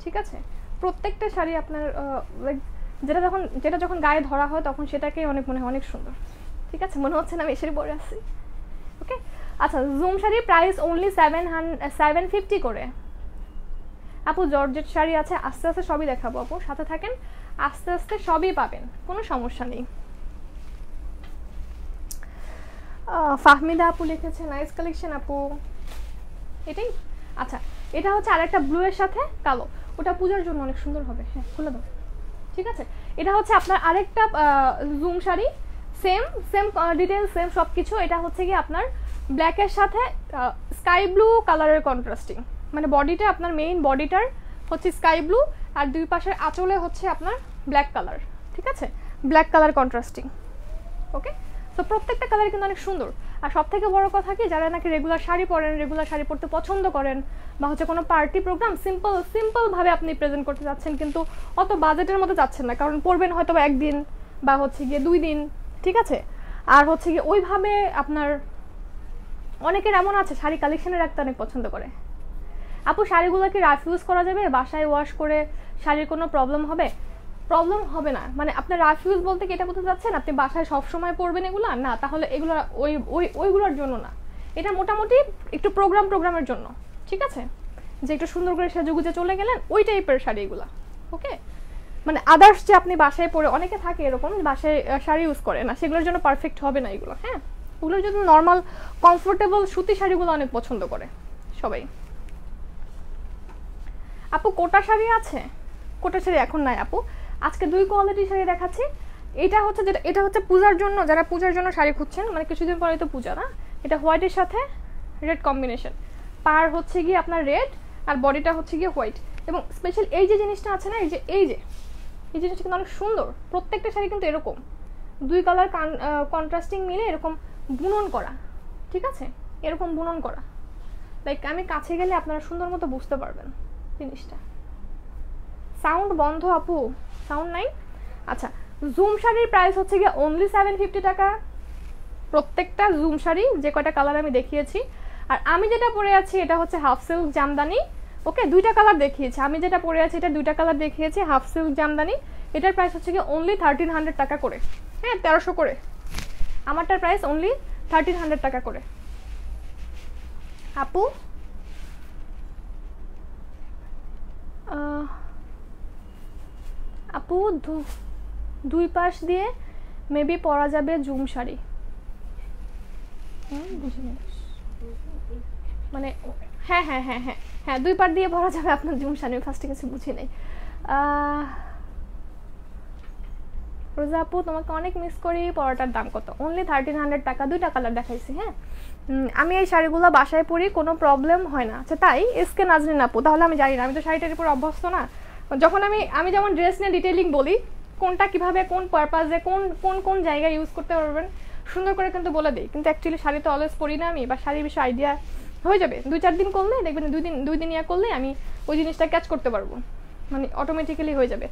ঠিক আছে। প্রত্যেকটা শাড়ি আপনার যেটা যখন গায়ে ধরা হয় তখন সেটাকেই অনেক মনে হয় অনেক সুন্দর, ঠিক আছে। মনে হচ্ছে না আমি এসে পরে আসছি, ওকে। আচ্ছা জুম শাড়ির প্রাইস অনলি 750 করে। আপু জর্জেট শাড়ি আছে, আস্তে আস্তে সবই দেখাবো আপু, সাথে থাকেন, আস্তে আস্তে সবই পাবেন, কোনো সমস্যা নেই। ফাহমিদা আপু লিখেছে নাইস কালেকশন আপু, এটাই। আচ্ছা এটা হচ্ছে আরেকটা ব্লু এর সাথে কালো, ওটা পূজার জন্য অনেক সুন্দর হবে, হ্যাঁ খুলে দাও, ঠিক আছে। এটা হচ্ছে আপনার আরেকটা zoom sari, same detail same সব কিছু। এটা হচ্ছে কি আপনার ব্ল্যাকের সাথে স্কাই ব্লু কালারের কন্ট্রাস্টিং, মানে বডিটা আপনার মেইন বডিটার হচ্ছে স্কাই ব্লু, আর দুই পাশের আঁচলে হচ্ছে আপনার ব্ল্যাক কালার, ঠিক আছে, ব্ল্যাক কালার কন্ট্রাস্টিং। ওকে, তো প্রত্যেকটা কালার কিন্তু অনেক সুন্দর। আর সব থেকে বড় কথা কি, যারা নাকি রেগুলার শাড়ি পরেন, রেগুলার শাড়ি পরতে পছন্দ করেন, বা হচ্ছে কোনো পার্টি প্রোগ্রাম সিম্পলভাবে আপনি প্রেজেন্ট করতে যাচ্ছেন, কিন্তু অত বাজেটের মধ্যে যাচ্ছেন না, কারণ পরবেন হয়তো একদিন বা হচ্ছে গিয়ে 2 দিন, ঠিক আছে, আর হচ্ছে গিয়ে ওইভাবে আপনার অনেকের এমন আছে শাড়ি কালেকশনে রাখতে অনেক পছন্দ করে। আপু শাড়িগুলো কি রাফ ইউজ করা যাবে? বাসায় ওয়াশ করে শাড়ির কোনো প্রবলেম হবে? প্রবলেম হবে না, মানে আপনার রাফ ইউজ বলতে কি এটা বলতে চাচ্ছেন আপনি বাসায় সবসময় পরবেন এগুলো না, তাহলে এগুলো ওইগুলোর জন্য না, এটা মোটামুটি একটু প্রোগ্রামের জন্য, ঠিক আছে, যে একটু সুন্দর করে সেজেগুজে চলে গেলেন ওই টাইপের শাড়ি এগুলো। ওকে, মানে আদার্স যে আপনি বাসায় পরে, অনেকে থাকে এরকম বাসায় শাড়ি ইউজ করে না, সেগুলোর জন্য পারফেক্ট হবে না এগুলো। হ্যাঁ, ওগুলোর জন্য নর্মাল কমফোর্টেবল সুতি শাড়িগুলো অনেক পছন্দ করে সবাই। আপু কোটা শাড়ি আছে? কোটা শাড়ি এখন নাই আপু, আজকে 2 কোয়ালিটির শাড়ি দেখাচ্ছি। এটা হচ্ছে পূজার জন্য, যারা পূজার জন্য শাড়ি খুঁজছেন, মানে কিছুদিন পরে তো পূজা না, এটা হোয়াইটের সাথে রেড কম্বিনেশন, পার হচ্ছে গিয়ে আপনার রেড আর বডিটা হচ্ছে গিয়ে হোয়াইট, এবং স্পেশাল এই যে জিনিসটা আছে না, এই জিনিসটা কিন্তু অনেক সুন্দর। প্রত্যেকটা শাড়ি কিন্তু এরকম 2 কালার কন্ট্রাস্টিং মিলে এরকম বুনন করা, ঠিক আছে, এরকম বুনন করা, লাইক আমি কাছে গেলে আপনারা সুন্দর মতো বুঝতে পারবেন জিনিসটা। সাউন্ড বন্ধ আপু, সাউন্ড নাই? আচ্ছা, জুম শাড়ির প্রাইস হচ্ছে গিয়ে অনলি 750 টাকা প্রত্যেকটা জুম শাড়ি, যে কয়টা কালার আমি দেখিয়েছি। আর আমি যেটা পরে আছি এটা হচ্ছে হাফ সিল্ক জামদানি। ওকে, 2টা কালার দেখিয়েছি, আমি যেটা পরে আছি এটা 2টা কালার দেখিয়েছি, হাফ সিল্ক জামদানি। এটার প্রাইস হচ্ছে গিয়ে অনলি 1300 টাকা করে, হ্যাঁ 1300 করে। আমারটার প্রাইস অনলি 1300 টাকা করে। আপু আপু 2 পাশ দিয়ে মেবি পরা যাবে জুম শাড়ি, বুঝিনি মানে, হ্যাঁ হ্যাঁ হ্যাঁ হ্যাঁ হ্যাঁ 2 পাশ দিয়ে পরা যাবে আপনার জুম শাড়ি, ফার্স্টে কিছু বুঝি নাই। রোজা আপু তোমাকে অনেক মিস করি, পরাটার দাম কত? অনলি 1300 টাকা, 2টা কালার দেখাইছি। হ্যাঁ, আমি এই শাড়িগুলো বাসায় পরি, কোনো প্রবলেম হয় না। আচ্ছা তাই? এসকে নাজরিন আপু, তাহলে আমি জানি না, আমি তো শাড়িটার উপর অভ্যস্ত না। যখন আমি যেমন ড্রেস নিয়ে ডিটেইলিং বলি, কোনটা কিভাবে কোন পারপাসে কোন জায়গায় ইউজ করতে পারবেন সুন্দর করে কিন্তু বলে দিই, কিন্তু অ্যাকচুয়ালি শাড়ি তো অলওয়েজ পরি না আমি, বা শাড়ির বিষয়ে আইডিয়া হয়ে যাবে 2-4 দিন করলে, দেখবেন 2 দিন ইয়া করলে আমি ওই জিনিসটা ক্যাচ করতে পারবো, মানে অটোমেটিক্যালি হয়ে যাবে।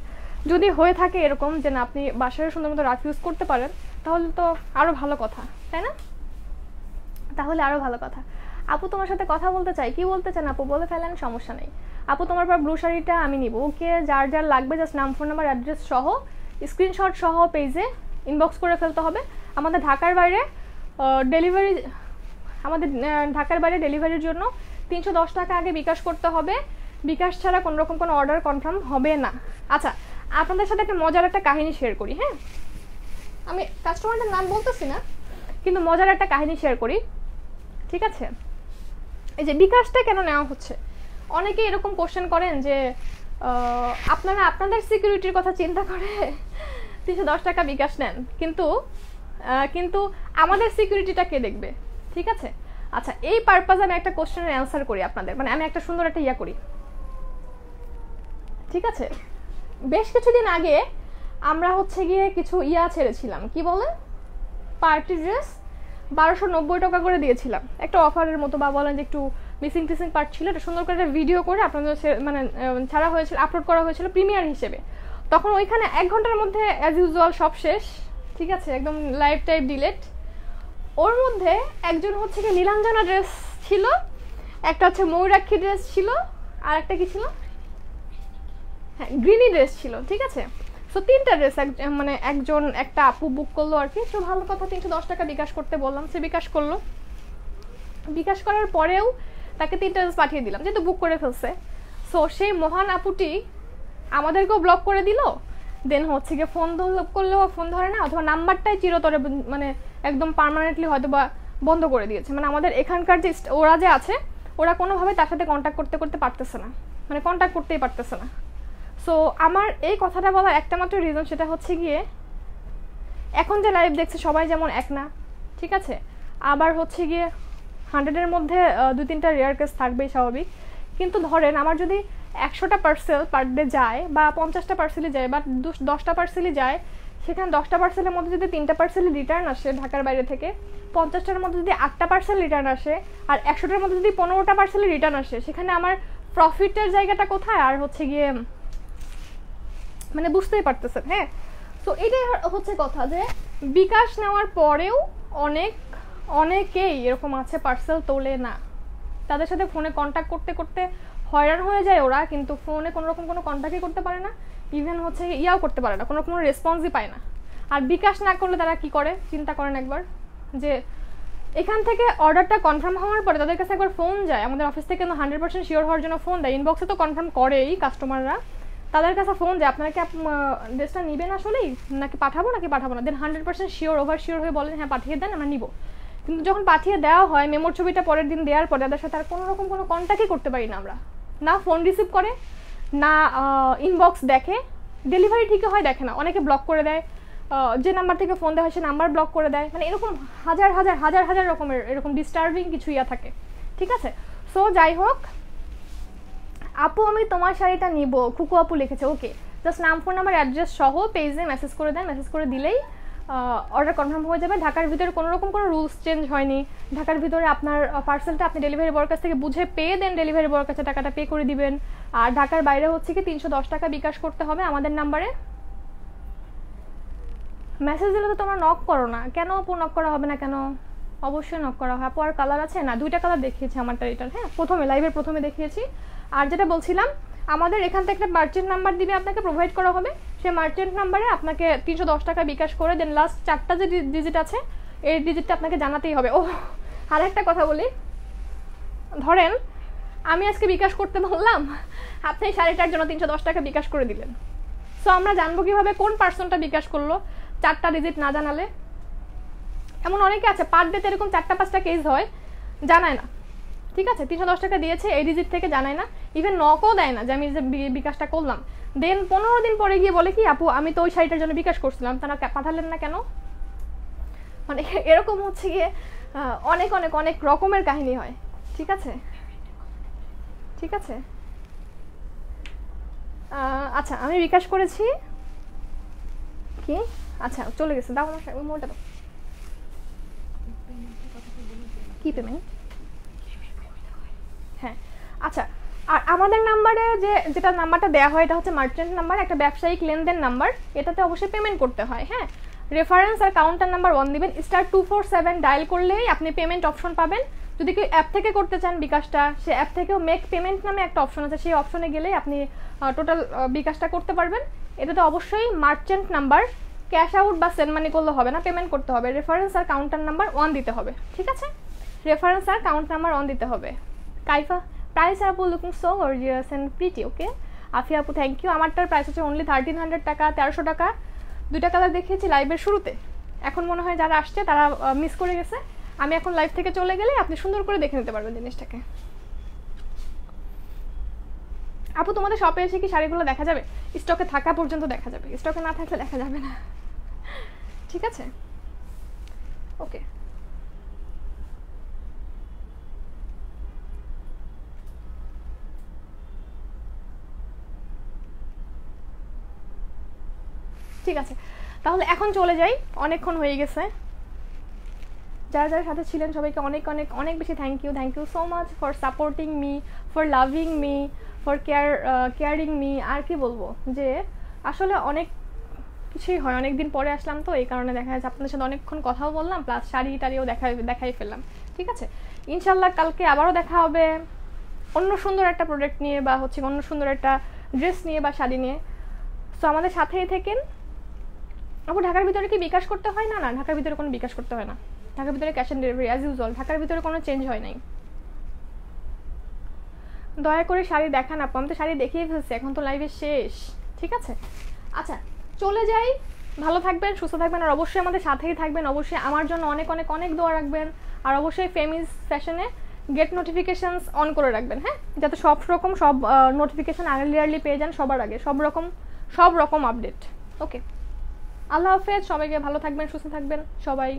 যদি হয়ে থাকে এরকম যে না আপনি বাসায় সুন্দর মতো রাফ ইউজ করতে পারেন, তাহলে তো আরও ভালো কথা, তাই না? তাহলে আরও ভালো কথা। আপু তোমার সাথে কথা বলতে চাই, কি বলতে চান আপু বলে ফেলেন, সমস্যা নেই। আপু তোমার পর ব্লু শাড়িটা আমি নিব। ওকে, যার লাগবে জাস্ট নাম, ফোন নাম্বার, অ্যাড্রেস সহ, স্ক্রিনশট সহ পেজে ইনবক্স করে ফেলতে হবে। আমাদের ঢাকার বাইরে ডেলিভারির জন্য 310 টাকা আগে বিকাশ করতে হবে, বিকাশ ছাড়া কোনো রকম কোনো অর্ডার কনফার্ম হবে না। আচ্ছা, আপনাদের সাথে একটা মজার একটা কাহিনী শেয়ার করি। হ্যাঁ, আমি কাস্টমারদের নাম বলতেছি না, কিন্তু মজার একটা কাহিনী শেয়ার করি, ঠিক আছে? এই যে বিকাশটা কেন নেওয়া হচ্ছে, অনেকে এরকম কোশ্চেন করেন যে আপনারা আপনাদের সিকিউরিটির কথা চিন্তা করে 310 টাকা বিকাশ নেন, কিন্তু আমাদের সিকিউরিটিটা কে দেখবে, ঠিক আছে? আচ্ছা, এই পারপাসে আমি একটা কোশ্চেনের অ্যান্সার করি আপনাদের, মানে আমি একটা সুন্দর একটা ইয়া করি, ঠিক আছে? বেশ কিছুদিন আগে আমরা হচ্ছে গিয়ে কিছু ছেড়েছিলাম, কি বলে, পার্টি ড্রেস 1290 টাকা করে দিয়েছিলাম, একটা অফারের মতো, বা বলেন যে একটু মিসিং পার্ট ছিল, এটা সুন্দর করে একটা ভিডিও করে আপনাদের মানে ছাড়া হয়েছিল, আপলোড করা হয়েছিল প্রিমিয়ার হিসেবে। তখন ওইখানে 1 ঘন্টার মধ্যে অ্যাজ ইউজুয়াল সব শেষ, ঠিক আছে, একদম লাইভ টাইপ ডিলেট। ওর মধ্যে একজন হচ্ছে গিয়ে নীলাঞ্জনা ড্রেস ছিল, একটা হচ্ছে ময়ূরাক্ষী ড্রেস ছিল, আর একটা কি ছিল, হ্যাঁ গ্রিনি ড্রেস ছিল, ঠিক আছে? সো 3টা ড্রেস মানে একটা আপু বুক করলো আর কি, তো ভালো কথা, 310 টাকা বিকাশ করতে বললাম, সে বিকাশ করলো। বিকাশ করার পরেও তাকে 3টা ড্রেস পাঠিয়ে দিলাম, যেহেতু বুক করে ফেলছে। সো সেই মহান আপুটি আমাদেরকেও ব্লক করে দিল, দেন হচ্ছে গিয়ে ফোন করলেও ফোন ধরে না, অথবা নাম্বারটাই চিরতরে মানে একদম পার্মানেন্টলি হয়তো বা বন্ধ করে দিয়েছে। মানে আমাদের এখানকার যে ওরা যে আছে, ওরা কোনোভাবে তার সাথে কন্ট্যাক্ট করতে পারতেছে না, মানে কন্ট্যাক্ট করতেই পারতেছে না। সো আমার এই কথাটা বলার একটা মাত্র রিজন, সেটা হচ্ছে গিয়ে এখন যে লাইভ দেখছে সবাই যেমন এক না, ঠিক আছে? আবার হচ্ছে গিয়ে 100-এর মধ্যে 2-3টা রেয়ার কেস থাকবেই স্বাভাবিক, কিন্তু ধরেন আমার যদি 100টা পার্সেল পার ডে যায় বা 50টা পার্সেলই যায় বা 10টা পার্সেলই যায়, সেখানে 10টা পার্সেলের মধ্যে যদি 3টা পার্সেলই রিটার্ন আসে ঢাকার বাইরে থেকে, 50টার মধ্যে যদি 8টা পার্সেল রিটার্ন আসে, আর 100টার মধ্যে যদি 15টা পার্সেলই রিটার্ন আসে, সেখানে আমার প্রফিটের জায়গাটা কোথায়? আর হচ্ছে গিয়ে মানে বুঝতেই পারতেছেন। হ্যাঁ, তো এটাই হচ্ছে কথা যে বিকাশ নেওয়ার পরেও অনেকেই এরকম আছে পার্সেল তোলে না, তাদের সাথে ফোনে কন্ট্যাক্ট করতে করতে হয়রান হয়ে যায় ওরা, কিন্তু ফোনে কোনো রকম কোনো কন্ট্যাক্টই করতে পারে না, ইভেন হচ্ছে ইয়াও করতে পারে না, কোনো রকম রেসপন্সই পায় না। আর বিকাশ না করলে তারা কি করে চিন্তা করেন একবার, যে এখান থেকে অর্ডারটা কনফার্ম হওয়ার পরে তাদের কাছে একবার ফোন যায়, আমাদের অফিস থেকে 100% শিওর হওয়ার জন্য ফোন দেয়, ইনবক্সে তো কনফার্ম করেই কাস্টমাররা, তাদের কাছে ফোন যায় আপনারা কি ড্রেসটা নেবেন আসলেই নাকি পাঠাবো না, দেন 100% শিওর ওভার শিওর হয়ে বলেন হ্যাঁ পাঠিয়ে দেন আমরা নিব। কিন্তু যখন পাঠিয়ে দেওয়া হয় মেমোর ছবিটা পরের দিন দেওয়ার পরে তাদের সাথে আর কোনো রকম কোনো কন্ট্যাক্টই করতে পারি না আমরা, না ফোন রিসিভ করে, না ইনবক্স দেখে, ডেলিভারি ঠিকই হয় দেখে না, অনেকে ব্লক করে দেয়, যে নাম্বার থেকে ফোন দেওয়া হয় সে নাম্বার ব্লক করে দেয়, মানে এরকম হাজার হাজার হাজার হাজার রকমের এরকম ডিস্টার্বিং কিছু ইয়া থাকে। ঠিক আছে, সো যাই হোক, আপু আমি তোমার শাড়িটা নিব, খুকু আপু লিখেছে, ওকে, জাস্ট নাম ফোন নাম্বার অ্যাড্রেস সহ পেজে মেসেজ করে দেন, মেসেজ করে দিলেই অর্ডার কনফার্ম হয়ে যাবে। ঢাকার ভিতরে কোনো রকম কোনো রুলস চেঞ্জ হয়নি, ঢাকার ভিতরে আপনার পার্সেলটা আপনি ডেলিভারি বয়ের কাছ থেকে বুঝে পেয়ে দেন, ডেলিভারি বয়ের কাছে টাকাটা পে করে দিবেন। আর ঢাকার বাইরে হচ্ছে কি 310 টাকা বিকাশ করতে হবে আমাদের নাম্বারে। মেসেজ দিলে তো তোমরা নক করো না কেন আপু? নক করা হবে না কেন? অবশ্যই নক করা হয় আপু। আর কালার আছে না, 2টা কালার দেখিয়েছি আমারটা এটার, হ্যাঁ প্রথমে লাইভের প্রথমে দেখিয়েছি। আর যেটা বলছিলাম, আমাদের এখান থেকে একটা মার্চেন্ট নাম্বার দিবে আপনাকে, প্রোভাইড করা হবে, সেই মার্চেন্ট নাম্বারে আপনাকে 310 টাকা বিকাশ করে দেন, লাস্ট 4টা যে ডিজিট আছে এই ডিজিটটা আপনাকে জানাতেই হবে। ও আর একটা কথা বলি, ধরেন আমি আজকে বিকাশ করতে বললাম, আপনি শাড়িটার জন্য 310 টাকা বিকাশ করে দিলেন, সো আমরা জানবো কিভাবে কোন পার্সনটা বিকাশ করলো 4টা ডিজিট না জানালে? এমন অনেকে আছে পার ডেতে এরকম 4টা-5টা কেস হয়, জানায় না। ঠিক আছে, 310 টাকা দিয়েছে এই ডিজিট থেকে জানায় না, ইভেন নকও দেয় না যে আমি যে বিকাশটা করলাম, দেন 15 দিন পরে গিয়ে বলে কি আপু আমি তো ওই শাড়িটার জন্য বিকাশ করছিলাম, তারা পাঠালেন না কেন? মানে এরকম হচ্ছে গিয়ে অনেক অনেক অনেক রকমের কাহিনী হয়। ঠিক আছে, ঠিক আছে, আচ্ছা আমি বিকাশ করেছি কি, আচ্ছা চলে গেছে, দাও আমার ওই মোটা দাও। কি পেমেন্ট? হ্যাঁ আচ্ছা, আর আমাদের নাম্বারে যেটা নাম্বারটা দেওয়া হয় এটা হচ্ছে মার্চেন্ট নাম্বার, একটা ব্যবসায়িক লেনদেন নাম্বার, এটাতে অবশ্যই পেমেন্ট করতে হয়। হ্যাঁ, রেফারেন্স আর কাউন্টার নাম্বার 1 দিবেন, *247 ডায়াল করলেই আপনি পেমেন্ট অপশন পাবেন। যদি কেউ অ্যাপ থেকে করতে চান বিকাশটা, সে অ্যাপ থেকেও মেক পেমেন্ট নামে একটা অপশন আছে, সেই অপশনে গেলেই আপনি টোটাল বিকাশটা করতে পারবেন। এটাতে অবশ্যই মার্চেন্ট নাম্বার, ক্যাশ আউট বা সেন্ড মানি করলে হবে না, পেমেন্ট করতে হবে, রেফারেন্স আর কাউন্টার নাম্বার 1 দিতে হবে। ঠিক আছে, রেফারেন্স আর কাউন্ট নাম্বার 1 দিতে হবে। কাইফা প্রাইস আপু looking so gorgeous and pretty, okay. Afia আপু থ্যাংক ইউ। আমারটার প্রাইস হচ্ছে অনলি 1300 টাকা, 1300 টাকা। 2টা কালার দেখিয়েছি লাইভের শুরুতে, এখন মনে হয় যারা আসছে তারা মিস করে গেছে, আমি এখন লাইভ থেকে চলে গেলে আপনি সুন্দর করে দেখে নিতে পারবেন জিনিসটাকে। আপু তোমাদের শপে এসে কি শাড়িগুলো দেখা যাবে? স্টকে থাকা পর্যন্ত দেখা যাবে, স্টকে না থাকলে দেখা যাবে না। ঠিক আছে, ওকে। ঠিক আছে, তাহলে এখন চলে যাই, অনেকক্ষণ হয়ে গেছে। যারা যারা সাথে ছিলেন সবাইকে অনেক অনেক অনেক বেশি thank you so much for supporting me, for loving me, for caring me. আর কি বলবো, যে আসলে অনেক কিছুই হয়, অনেকদিন পরে আসলাম তো এই কারণে দেখা যাচ্ছে আপনাদের সাথে অনেকক্ষণ কথাও বললাম, প্লাস শাড়ি টাড়িও দেখাই ফেললাম। ঠিক আছে, ইনশাল্লাহ কালকে আবারও দেখা হবে অন্য সুন্দর একটা প্রোডাক্ট নিয়ে, বা হচ্ছে অন্য সুন্দর একটা ড্রেস নিয়ে বা শাড়ি নিয়ে। সো আমাদের সাথেই থেকেন। আপু ঢাকার ভিতরে কি বিকাশ করতে হয়? না না, ঢাকার ভিতরে কোনো বিকাশ করতে হয় না, ঢাকার ভিতরে cash on delivery as usual, ঢাকার ভিতরে কোনো চেঞ্জ হয় নাই। দয়া করে শাড়ি দেখান আপু, আমি তো শাড়ি দেখিয়ে ফেলছি, এখন তো লাইভে শেষ। ঠিক আছে, আচ্ছা চলে যাই, ভালো থাকবেন, সুস্থ থাকবেন, আর অবশ্যই আমাদের সাথেই থাকবেন, অবশ্যই আমার জন্য অনেক অনেক অনেক দোয়া রাখবেন, আর অবশ্যই ফেমিস ফ্যাশনে গেট নোটিফিকেশনস অন করে রাখবেন, হ্যাঁ, যাতে সব নোটিফিকেশন আর্লি পেয়ে যান সবার আগে, সব রকম আপডেট। ওকে, আল্লাহ হাফেজ, সবাইকে ভালো থাকবেন, সুস্থ থাকবেন সবাই।